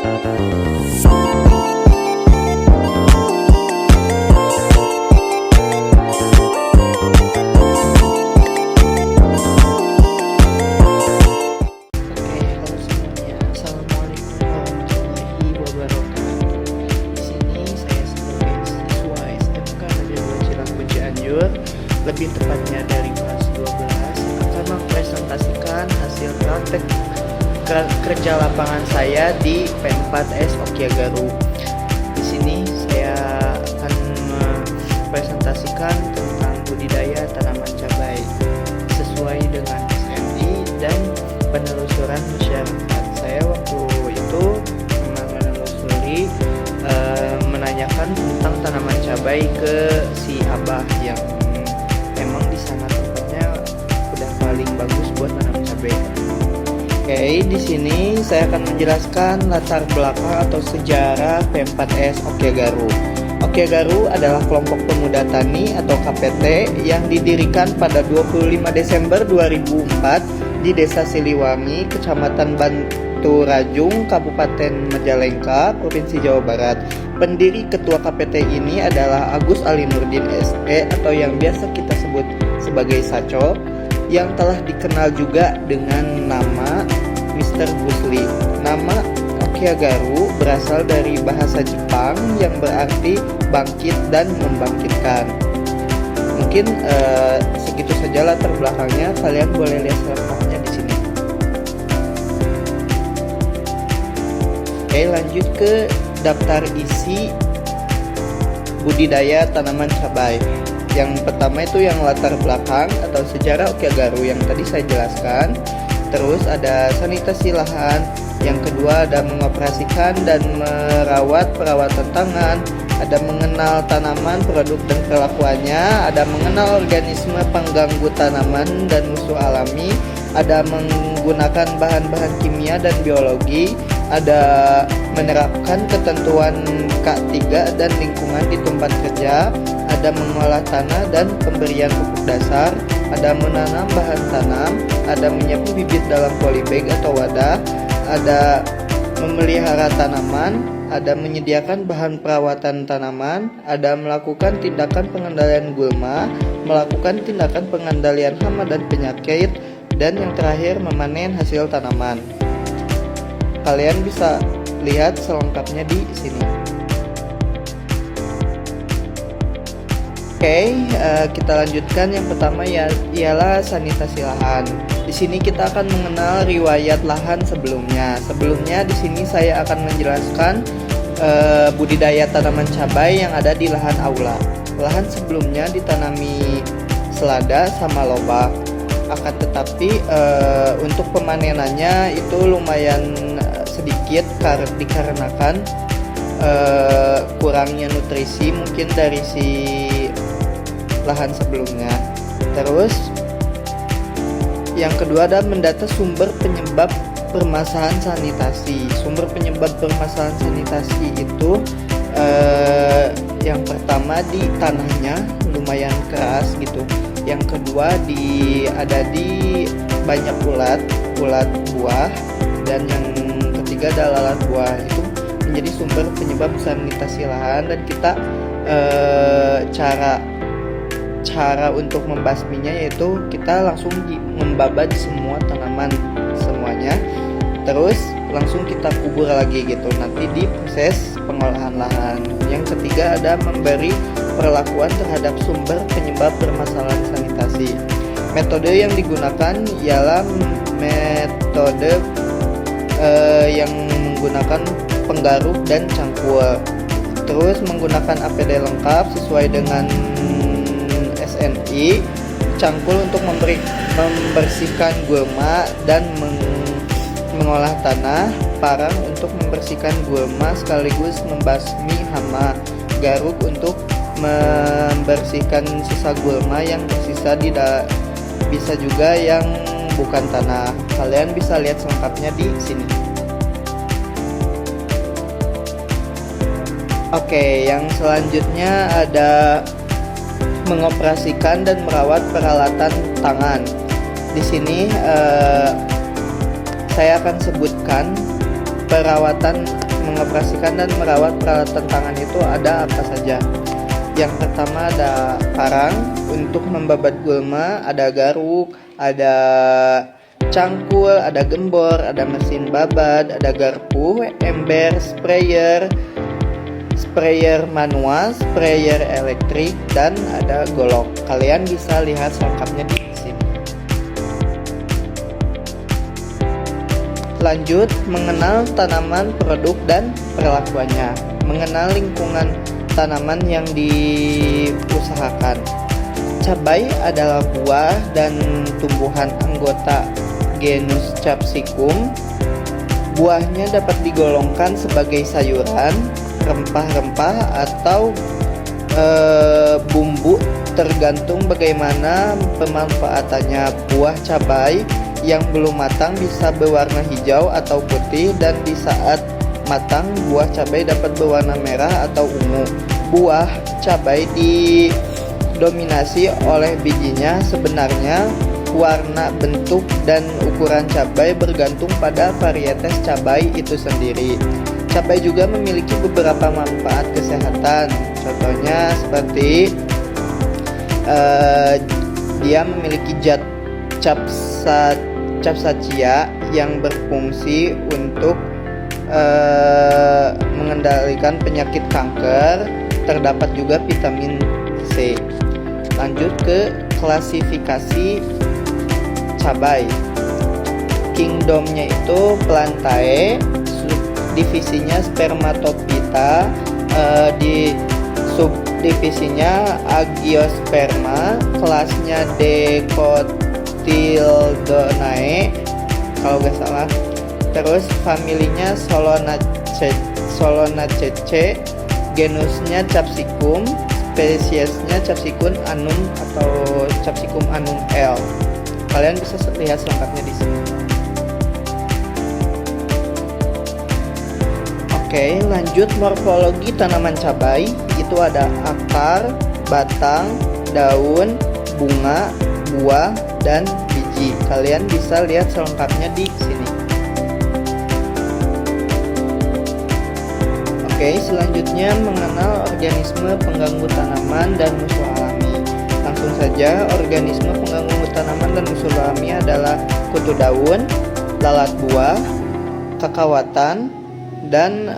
Lebih tepatnya dari kelas 12 akan mempresentasikan hasil praktek kerja lapangan saya di P4S Okyagaru. Di sini saya akan mempresentasikan tentang budidaya tanaman cabai sesuai dengan SMI dan penelusuran masyarakat. Saya waktu itu memang menelusuri, menanyakan tentang tanaman cabai ke si Abah yang emang di sana tempatnya udah paling bagus buat tanam cabai. Oke, di sini saya akan menjelaskan latar belakang atau sejarah P4S Okyagaru. Okyagaru adalah kelompok pemuda tani atau KPT yang didirikan pada 25 Desember 2004 di Desa Siliwangi, Kecamatan Batu Rajung, Kabupaten Majalengka, Provinsi Jawa Barat. Pendiri ketua KPT ini adalah Agus Ali Nurdin SE atau yang biasa kita sebut sebagai Saco, yang telah dikenal juga dengan nama Mr. Gusli. Nama Okyagaru berasal dari bahasa Jepang yang berarti bangkit dan membangkitkan. Mungkin segitu saja latar belakangnya. Kalian boleh lihat selengkapnya di sini. Oke, lanjut ke daftar isi budidaya tanaman cabai. Yang pertama itu yang latar belakang atau sejarah Okyagaru yang tadi saya jelaskan. Terus ada sanitasi lahan. Yang kedua ada mengoperasikan dan merawat perawatan tangan. Ada mengenal tanaman, produk dan perilakuannya. Ada mengenal organisme pengganggu tanaman dan musuh alami. Ada menggunakan bahan-bahan kimia dan biologi. Ada menerapkan ketentuan K3 dan lingkungan di tempat kerja. Ada mengolah tanah dan pemberian pupuk dasar. Ada menanam bahan tanam. Ada menyapu bibit dalam polybag atau wadah. Ada memelihara tanaman. Ada menyediakan bahan perawatan tanaman. Ada melakukan tindakan pengendalian gulma. Melakukan tindakan pengendalian hama dan penyakit. Dan yang terakhir memanen hasil tanaman. Kalian bisa lihat selengkapnya di sini. Oke, kita lanjutkan. Yang pertama ialah sanitasi lahan. Di sini kita akan mengenal riwayat lahan sebelumnya. Sebelumnya di sini saya akan menjelaskan budidaya tanaman cabai yang ada di lahan aula. Lahan sebelumnya ditanami selada sama lobak. Akan tetapi untuk pemanenannya itu lumayan sedikit dikarenakan kurangnya nutrisi mungkin dari si lahan sebelumnya. Terus yang kedua adalah mendata sumber penyebab permasalahan sanitasi. Sumber penyebab permasalahan sanitasi itu yang pertama di tanahnya lumayan keras gitu. Yang kedua ada di banyak ulat buah, dan yang ketiga adalah lalat buah. Itu menjadi sumber penyebab sanitasi lahan, dan kita cara untuk membasminya yaitu kita langsung membabat semua tanaman semuanya, terus langsung kita kubur lagi gitu, nanti di proses pengolahan lahan. Yang ketiga ada memberi perlakuan terhadap sumber penyebab permasalahan sanitasi. Metode yang digunakan ialah metode yang menggunakan penggaruk dan cangkul. Terus menggunakan APD lengkap sesuai dengan SNI, cangkul untuk membersihkan gulma dan mengolah tanah, parang untuk membersihkan gulma sekaligus membasmi hama, garuk untuk membersihkan sisa gulma yang tersisa bisa juga yang bukan tanah. Kalian bisa lihat selengkapnya di sini. Oke, yang selanjutnya ada mengoperasikan dan merawat peralatan tangan. Di sini saya akan sebutkan perawatan, mengoperasikan dan merawat peralatan tangan itu ada apa saja. Yang pertama ada parang untuk membabat gulma, ada garuk, ada cangkul, ada gembor, ada mesin babat, ada garpu, ember, sprayer manual, sprayer elektrik, dan ada golok. Kalian bisa lihat selengkapnya di sini. Lanjut, mengenal tanaman, produk, dan perlakuannya. Mengenal lingkungan tanaman yang diusahakan. Cabai adalah buah dan tumbuhan anggota genus Capsicum. Buahnya dapat digolongkan sebagai sayuran, rempah-rempah, atau bumbu tergantung bagaimana pemanfaatannya. Buah cabai yang belum matang bisa berwarna hijau atau putih, dan di saat matang buah cabai dapat berwarna merah atau ungu. Buah cabai didominasi oleh bijinya. Sebenarnya warna, bentuk, dan ukuran cabai bergantung pada varietas cabai itu sendiri. Cabai juga memiliki beberapa manfaat kesehatan. Contohnya seperti dia memiliki zat capsaicin yang berfungsi untuk mengendalikan penyakit kanker. Terdapat juga vitamin C. Lanjut ke klasifikasi cabai. Kingdomnya itu Plantae, subdivisinya Spermatophyta, di subdivisinya Agiosperma, kelasnya Dicotyledonae kalau nggak salah. Terus familinya Solanaceae, genusnya Capsicum, spesiesnya Capsicum annum atau Capsicum annum L. Kalian bisa lihat selengkapnya di sini. Oke, lanjut morfologi tanaman cabai. Itu ada akar, batang, daun, bunga, buah, dan biji. Kalian bisa lihat selengkapnya di sini. Oke, selanjutnya mengenal organisme pengganggu tanaman dan musuh alami. Langsung saja, organisme pengganggu tanaman dan musuh alami adalah kutu daun, lalat buah, kakawatan, dan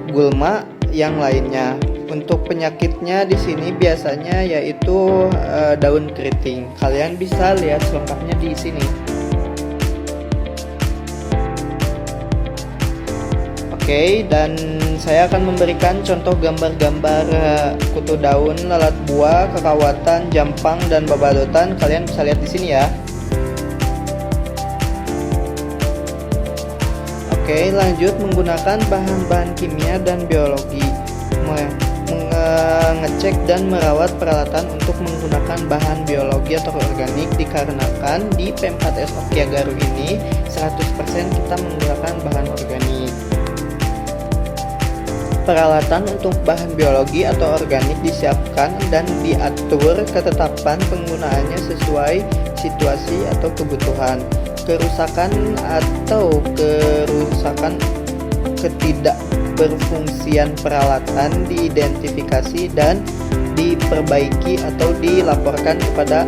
gulma yang lainnya. Untuk penyakitnya di sini biasanya yaitu daun keriting. Kalian bisa lihat selengkapnya di sini. Oke, dan saya akan memberikan contoh gambar-gambar kutu daun, lalat buah, kakawatan, jampang, dan babadotan. Kalian bisa lihat di sini ya. Oke, lanjut menggunakan bahan-bahan kimia dan biologi. Mengecek dan merawat peralatan untuk menggunakan bahan biologi atau organik dikarenakan di P4S Okia Garu ini 100% kita menggunakan bahan organik. Peralatan untuk bahan biologi atau organik disiapkan dan diatur ketetapan penggunaannya sesuai situasi atau kebutuhan. Kerusakan atau ketidakberfungsian peralatan diidentifikasi dan diperbaiki atau dilaporkan kepada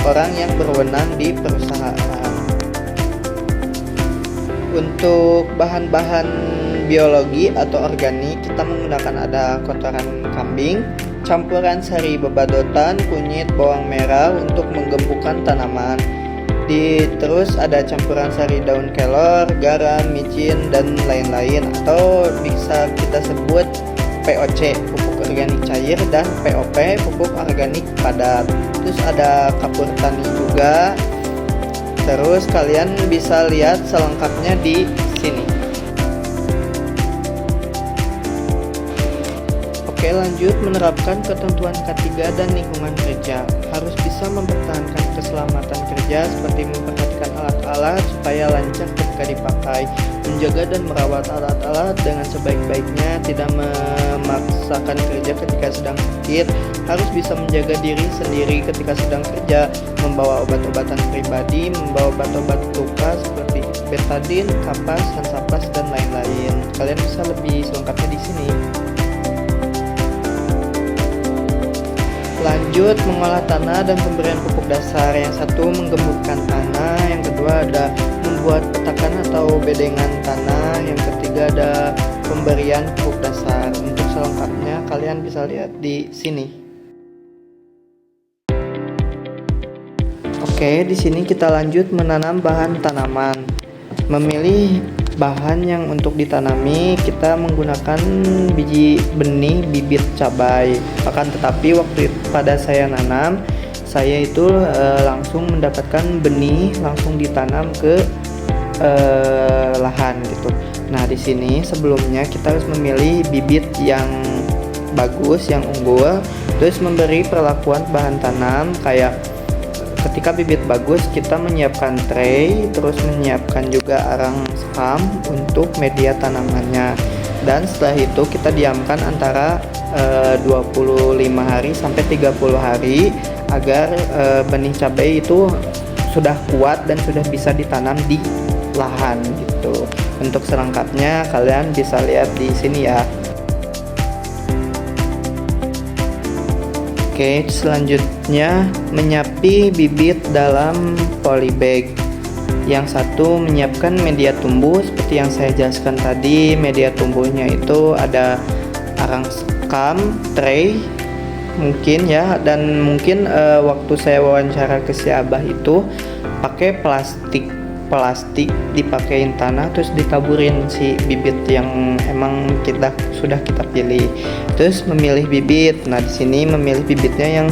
orang yang berwenang di perusahaan. Untuk bahan-bahan biologi atau organik kita menggunakan ada kotoran kambing, campuran sari babadotan, kunyit bawang merah untuk menggembukkan tanaman. Terus ada campuran sari daun kelor, garam, micin, dan lain-lain, atau bisa kita sebut POC, pupuk organik cair, dan POP, pupuk organik padat. Terus ada kapur tani juga. Terus kalian bisa lihat selengkapnya di sini. Oke, lanjut menerapkan ketentuan K3 dan lingkungan kerja. Harus bisa mempertahankan keselamatan kerja seperti memperhatikan alat-alat supaya lancar ketika dipakai, menjaga dan merawat alat-alat dengan sebaik-baiknya, tidak memaksakan kerja ketika sedang sakit, harus bisa menjaga diri sendiri ketika sedang kerja, membawa obat-obatan pribadi, membawa obat-obat luka seperti betadin, kapas, hansaplast, dan lain-lain. Kalian bisa lebih selengkapnya di sini. Lanjut mengolah tanah dan pemberian pupuk dasar. Yang satu menggemburkan tanah, yang kedua ada membuat petakan atau bedengan tanah, yang ketiga ada pemberian pupuk dasar. Untuk selengkapnya kalian bisa lihat di sini. Oke, di sini kita lanjut menanam bahan tanaman. Memilih bahan yang untuk ditanami, kita menggunakan biji benih bibit cabai. Akan tetapi waktu pada saya nanam, saya itu langsung mendapatkan benih langsung ditanam ke lahan gitu. Nah, di sini sebelumnya kita harus memilih bibit yang bagus, yang unggul, terus memberi perlakuan bahan tanam kayak ketika bibit bagus kita menyiapkan tray, terus menyiapkan juga arang sekam untuk media tanamannya, dan setelah itu kita diamkan antara 25 hari sampai 30 hari agar benih cabai itu sudah kuat dan sudah bisa ditanam di lahan gitu. Untuk selengkapnya kalian bisa lihat di sini ya. Oke, selanjutnya menyapi bibit dalam polybag. Yang satu menyiapkan media tumbuh seperti yang saya jelaskan tadi. Media tumbuhnya itu ada arang sekam, tray mungkin ya, dan mungkin waktu saya wawancara ke si Abah itu pakai plastik dipakein tanah terus ditaburin si bibit yang emang sudah kita pilih. Terus memilih bibit. Nah, di sini memilih bibitnya yang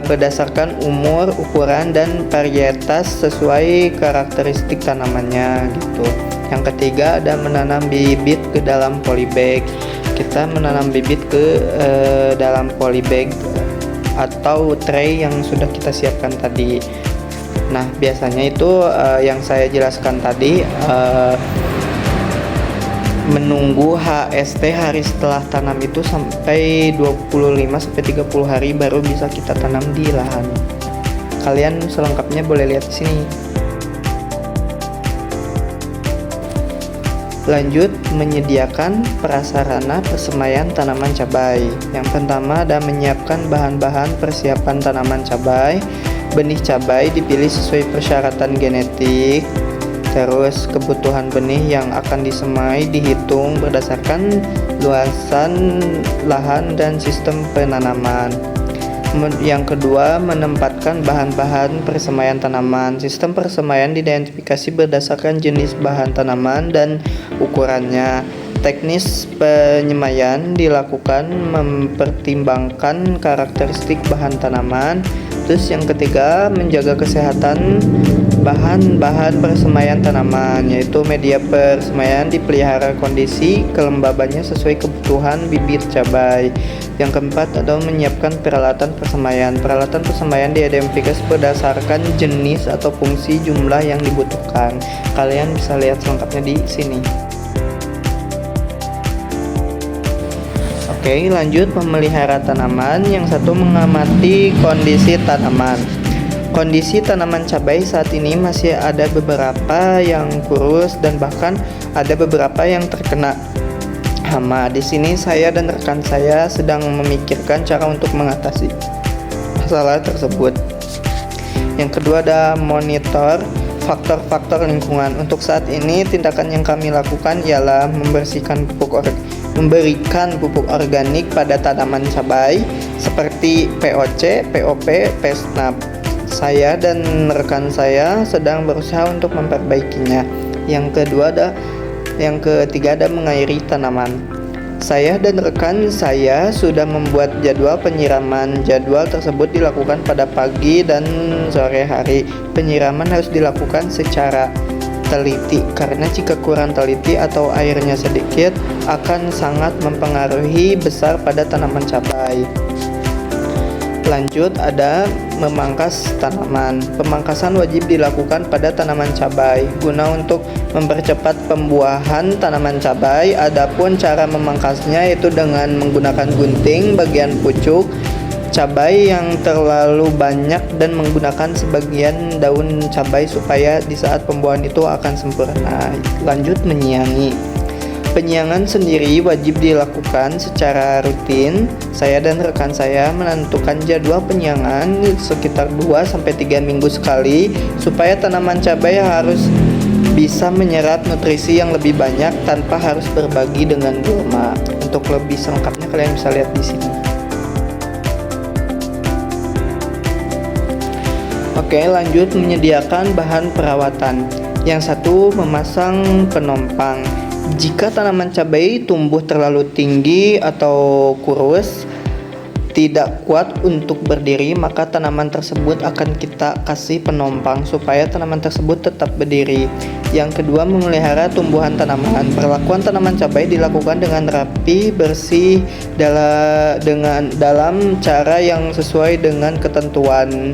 berdasarkan umur, ukuran, dan varietas sesuai karakteristik tanamannya gitu. Yang ketiga ada menanam bibit ke dalam polybag. Kita menanam bibit ke dalam polybag atau tray yang sudah kita siapkan tadi. Nah, biasanya itu yang saya jelaskan tadi menunggu HST hari setelah tanam itu sampai 25 sampai 30 hari baru bisa kita tanam di lahan. Kalian selengkapnya boleh lihat di sini. Lanjut menyediakan prasarana persemaian tanaman cabai. Yang pertama ada menyiapkan bahan-bahan persiapan tanaman cabai. Benih cabai dipilih sesuai persyaratan genetik. Terus kebutuhan benih yang akan disemai dihitung berdasarkan luasan lahan dan sistem penanaman. Yang kedua, menempatkan bahan-bahan persemaian tanaman. Sistem persemaian diidentifikasi berdasarkan jenis bahan tanaman dan ukurannya. Teknis penyemaian dilakukan mempertimbangkan karakteristik bahan tanaman. Terus yang ketiga, menjaga kesehatan bahan-bahan persemaian tanaman, yaitu media persemaian dipelihara kondisi kelembabannya sesuai kebutuhan bibit cabai. Yang keempat adalah menyiapkan peralatan persemaian. Peralatan persemaian diidentifikasi berdasarkan jenis atau fungsi jumlah yang dibutuhkan. Kalian bisa lihat selengkapnya di sini. Oke, lanjut memelihara tanaman. Yang satu mengamati kondisi tanaman. Kondisi tanaman cabai saat ini masih ada beberapa yang kurus dan bahkan ada beberapa yang terkena hama. Di sini saya dan rekan saya sedang memikirkan cara untuk mengatasi masalah tersebut. Yang kedua ada monitor faktor-faktor lingkungan. Untuk saat ini tindakan yang kami lakukan ialah memberikan pupuk organik pada tanaman cabai seperti POC, POP, PESNAP. Saya dan rekan saya sedang berusaha untuk memperbaikinya. Yang ketiga ada mengairi tanaman. Saya dan rekan saya sudah membuat jadwal penyiraman. Jadwal tersebut dilakukan pada pagi dan sore hari. Penyiraman harus dilakukan secara teliti karena jika kurang teliti atau airnya sedikit akan sangat mempengaruhi besar pada tanaman cabai. Lanjut ada memangkas tanaman. Pemangkasan wajib dilakukan pada tanaman cabai guna untuk mempercepat pembuahan tanaman cabai. Adapun cara memangkasnya yaitu dengan menggunakan gunting bagian pucuk cabai yang terlalu banyak dan menggunakan sebagian daun cabai supaya di saat pembuahan itu akan sempurna. Lanjut, menyiangi. Penyiangan sendiri wajib dilakukan secara rutin. Saya dan rekan saya menentukan jadwal penyiangan sekitar 2-3 minggu sekali supaya tanaman cabai harus bisa menyerap nutrisi yang lebih banyak tanpa harus berbagi dengan gulma. Untuk lebih selengkapnya kalian bisa lihat di sini. Oke, lanjut menyediakan bahan perawatan. Yang satu, memasang penompang. Jika tanaman cabai tumbuh terlalu tinggi atau kurus, tidak kuat untuk berdiri, maka tanaman tersebut akan kita kasih penompang supaya tanaman tersebut tetap berdiri. Yang kedua, memelihara tumbuhan tanaman. Perlakuan tanaman cabai dilakukan dengan rapi, bersih, dalam cara yang sesuai dengan ketentuan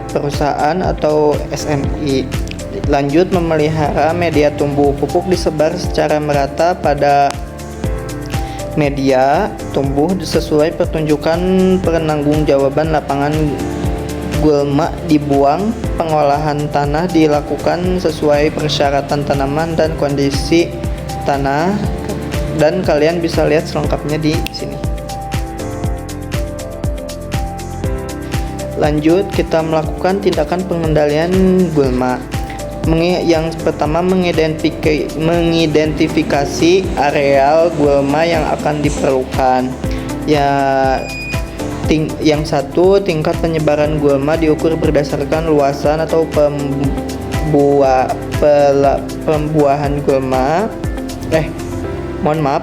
perusahaan atau SMI. Lanjut, memelihara media tumbuh. Pupuk disebar secara merata pada media tumbuh sesuai pertunjukan penanggung-jawaban lapangan gulma dibuang. Pengolahan tanah dilakukan sesuai persyaratan tanaman dan kondisi tanah, dan kalian bisa lihat selengkapnya di sini. Lanjut, kita melakukan tindakan pengendalian gulma. Yang pertama, mengidentifikasi areal gulma yang akan diperlukan. Yang satu, tingkat penyebaran gulma diukur berdasarkan luasan atau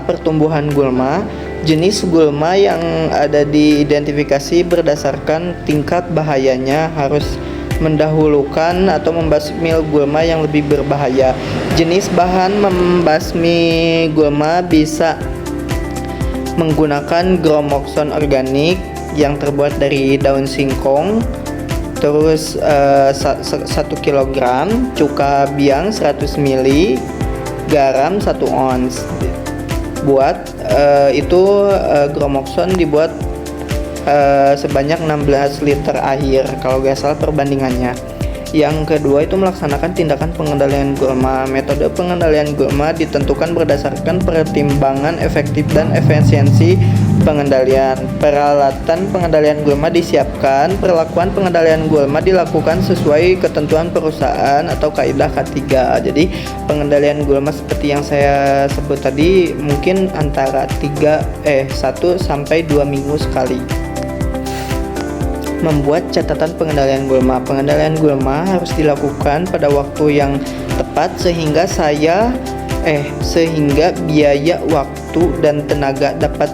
pertumbuhan gulma. Jenis gulma yang ada diidentifikasi berdasarkan tingkat bahayanya harus mendahulukan atau membasmi gulma yang lebih berbahaya. Jenis bahan membasmi gulma bisa menggunakan Gromoxon organik yang terbuat dari daun singkong, terus 1 kg, cuka biang 100 ml, garam 1 ons. Gromoxon dibuat sebanyak 16 liter air kalau gak salah perbandingannya. Yang kedua itu melaksanakan tindakan pengendalian gulma. Metode pengendalian gulma ditentukan berdasarkan pertimbangan efektif dan efisiensi pengendalian. Peralatan pengendalian gulma disiapkan. Perlakuan pengendalian gulma dilakukan sesuai ketentuan perusahaan atau kaidah K3. Jadi pengendalian gulma seperti yang saya sebut tadi mungkin antara 1 sampai 2 minggu sekali. Membuat catatan pengendalian gulma. Pengendalian gulma harus dilakukan pada waktu yang tepat sehingga biaya waktu dan tenaga dapat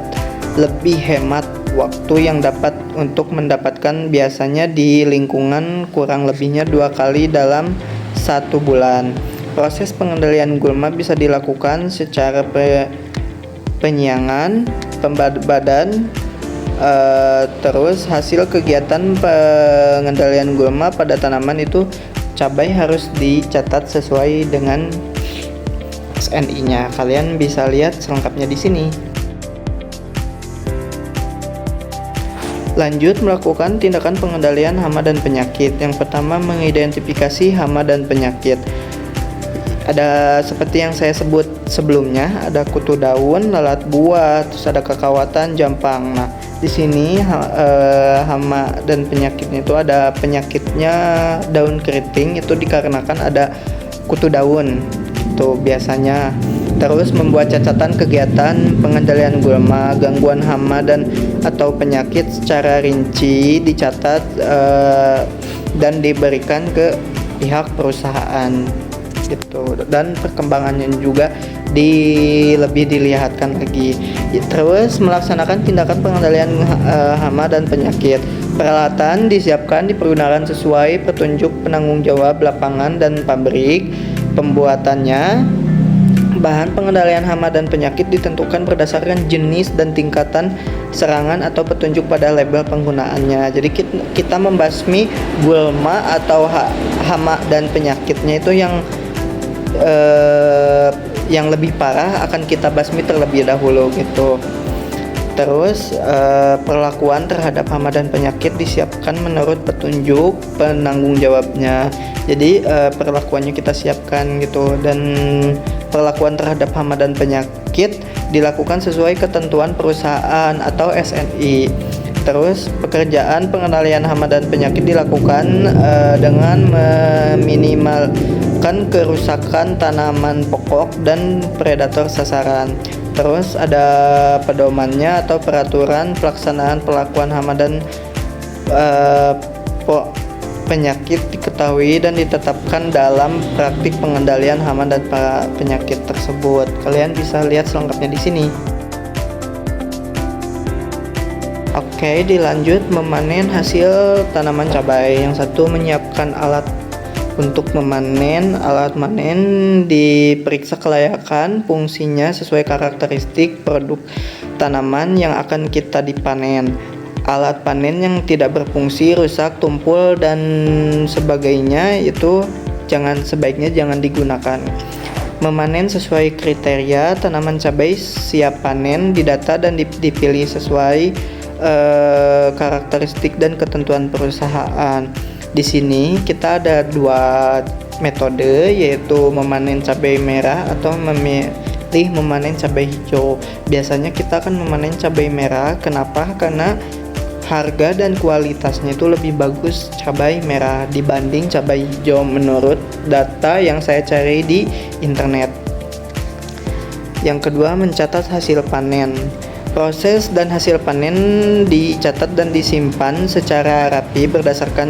lebih hemat. Waktu yang dapat untuk mendapatkan biasanya di lingkungan kurang lebihnya 2 kali dalam 1 bulan. Proses pengendalian gulma bisa dilakukan secara penyiangan, pembadan, terus hasil kegiatan pengendalian gulma pada tanaman itu cabai harus dicatat sesuai dengan SNI-nya. Kalian bisa lihat selengkapnya di sini. Lanjut, melakukan tindakan pengendalian hama dan penyakit. Yang pertama, mengidentifikasi hama dan penyakit. Ada seperti yang saya sebut sebelumnya, ada kutu daun, lalat buah, terus ada kekawatan, jampang. Nah, di sini hama dan penyakitnya itu ada penyakitnya daun keriting, itu dikarenakan ada kutu daun itu biasanya. Terus membuat catatan kegiatan pengendalian gulma, gangguan hama dan atau penyakit secara rinci dicatat dan diberikan ke pihak perusahaan gitu, dan perkembangannya juga lebih dilihatkan lagi. Terus melaksanakan tindakan pengendalian hama dan penyakit. Peralatan disiapkan dipergunakan sesuai petunjuk penanggung jawab lapangan dan pabrik. Pembuatannya, bahan pengendalian hama dan penyakit ditentukan berdasarkan jenis dan tingkatan serangan atau petunjuk pada label penggunaannya. Jadi kita membasmi gulma atau hama dan penyakitnya itu yang lebih parah akan kita basmi terlebih dahulu gitu. Terus perlakuan terhadap hama dan penyakit disiapkan menurut petunjuk penanggung jawabnya. Jadi perlakuannya kita siapkan gitu, dan perlakuan terhadap hama dan penyakit dilakukan sesuai ketentuan perusahaan atau SNI. Terus pekerjaan pengendalian hama dan penyakit dilakukan dengan meminimalkan kerusakan tanaman pokok dan predator sasaran. Terus ada pedomannya atau peraturan pelaksanaan perlakuan hama dan penyakit diketahui dan ditetapkan dalam praktik pengendalian hama dan penyakit tersebut. Kalian bisa lihat selengkapnya di sini. Oke, dilanjut memanen hasil tanaman cabai. Yang satu, menyiapkan alat untuk memanen. Alat manen diperiksa kelayakan, fungsinya sesuai karakteristik produk tanaman yang akan kita dipanen. Alat panen yang tidak berfungsi, rusak, tumpul, dan sebagainya itu sebaiknya jangan digunakan. Memanen sesuai kriteria tanaman cabai siap panen, didata dan dipilih sesuai karakteristik dan ketentuan perusahaan. Di sini kita ada dua metode, yaitu memanen cabai merah atau memilih memanen cabai hijau. Biasanya kita akan memanen cabai merah. Kenapa? Karena harga dan kualitasnya itu lebih bagus cabai merah dibanding cabai hijau menurut data yang saya cari di internet. Yang kedua, mencatat hasil panen. Proses dan hasil panen dicatat dan disimpan secara rapi berdasarkan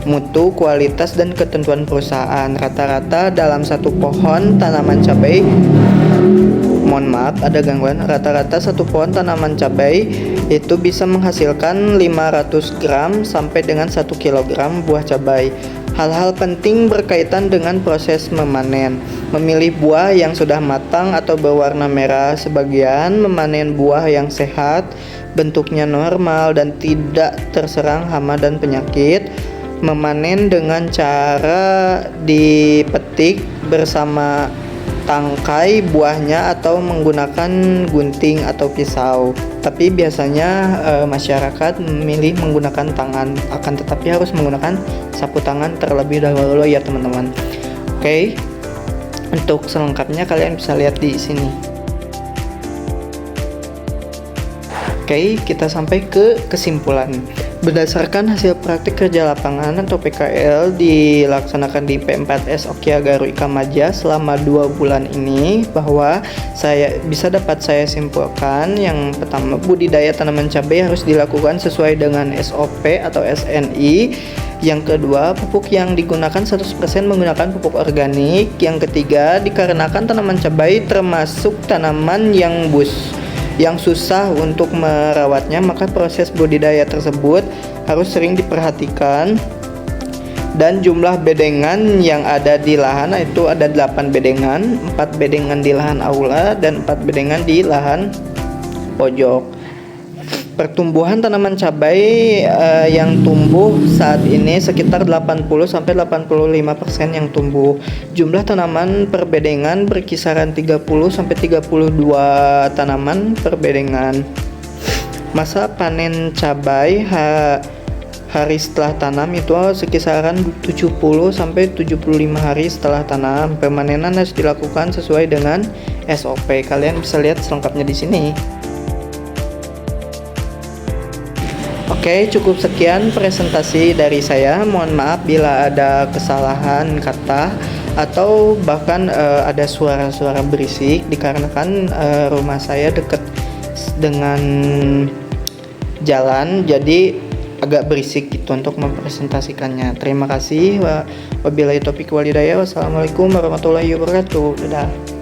mutu, kualitas, dan ketentuan perusahaan. Rata-rata dalam satu pohon tanaman cabai, ada gangguan. Rata-rata satu pohon tanaman cabai itu bisa menghasilkan 500 gram sampai dengan 1 kg buah cabai. Hal-hal penting berkaitan dengan proses memanen. Memilih buah yang sudah matang atau berwarna merah. Sebagian memanen buah yang sehat, bentuknya normal dan tidak terserang hama dan penyakit. Memanen dengan cara dipetik bersama tangkai buahnya atau menggunakan gunting atau pisau. Tapi biasanya masyarakat memilih menggunakan tangan, akan tetapi harus menggunakan sapu tangan terlebih dahulu ya teman-teman. Oke. Untuk selengkapnya kalian bisa lihat di sini. Oke, kita sampai ke kesimpulan. Berdasarkan hasil praktik kerja lapangan atau PKL dilaksanakan di P4S Okyagaru Ikamaja selama 2 bulan ini, bahwa saya simpulkan, yang pertama, budidaya tanaman cabai harus dilakukan sesuai dengan SOP atau SNI. Yang kedua, pupuk yang digunakan 100% menggunakan pupuk organik. Yang ketiga, dikarenakan tanaman cabai termasuk tanaman yang susah untuk merawatnya, maka proses budidaya tersebut harus sering diperhatikan. Dan jumlah bedengan yang ada di lahan itu ada 8 bedengan, 4 bedengan di lahan aula dan 4 bedengan di lahan pojok. Pertumbuhan tanaman cabai yang tumbuh saat ini sekitar 80-85% yang tumbuh. Jumlah tanaman per bedengan berkisaran 30-32 tanaman per bedengan. Masa panen cabai hari setelah tanam itu sekisaran 70-75 hari setelah tanam. Pemanenan harus dilakukan sesuai dengan SOP. Kalian bisa lihat selengkapnya di sini. Oke, cukup sekian presentasi dari saya. Mohon maaf bila ada kesalahan kata atau bahkan ada suara-suara berisik, dikarenakan rumah saya dekat dengan jalan, jadi agak berisik gitu untuk mempresentasikannya. Terima kasih. Wabillahi taufiq wal hidayah. Wassalamualaikum warahmatullahi wabarakatuh. Dadah.